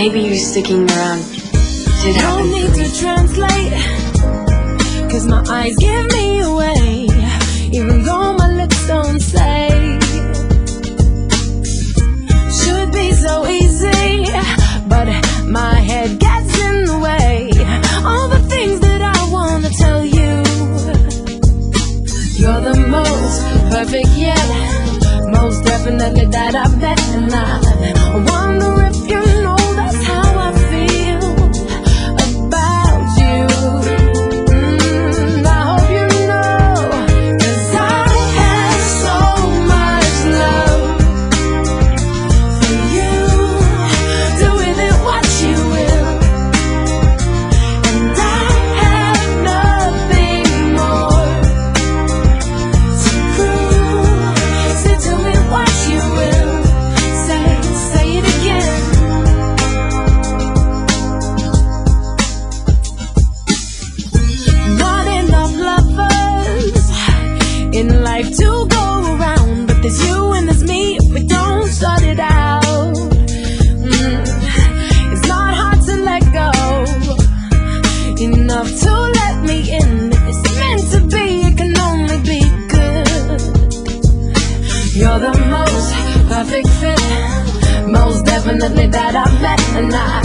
maybe you sticking around did happen. No need to translate, 'cause my eyes give me away, even though my lips don't say. Should be so easy, but my head gets in the way. All the things that I wanna tell you. You're the most perfect yet, most definitely that I've met, and I wonder if you know that's how I feel about you. I hope you know, 'cause I have so much love for you. Do with it what you will, and I have nothing more to prove. So tell me what you will say it again. Not enough lovers in life to go around, but there's you and there's me if we don't start it out. It's not hard to let go, enough to let me in. If it's meant to be, it can only be good. You're the most perfect fit, most definitely that I've met, and I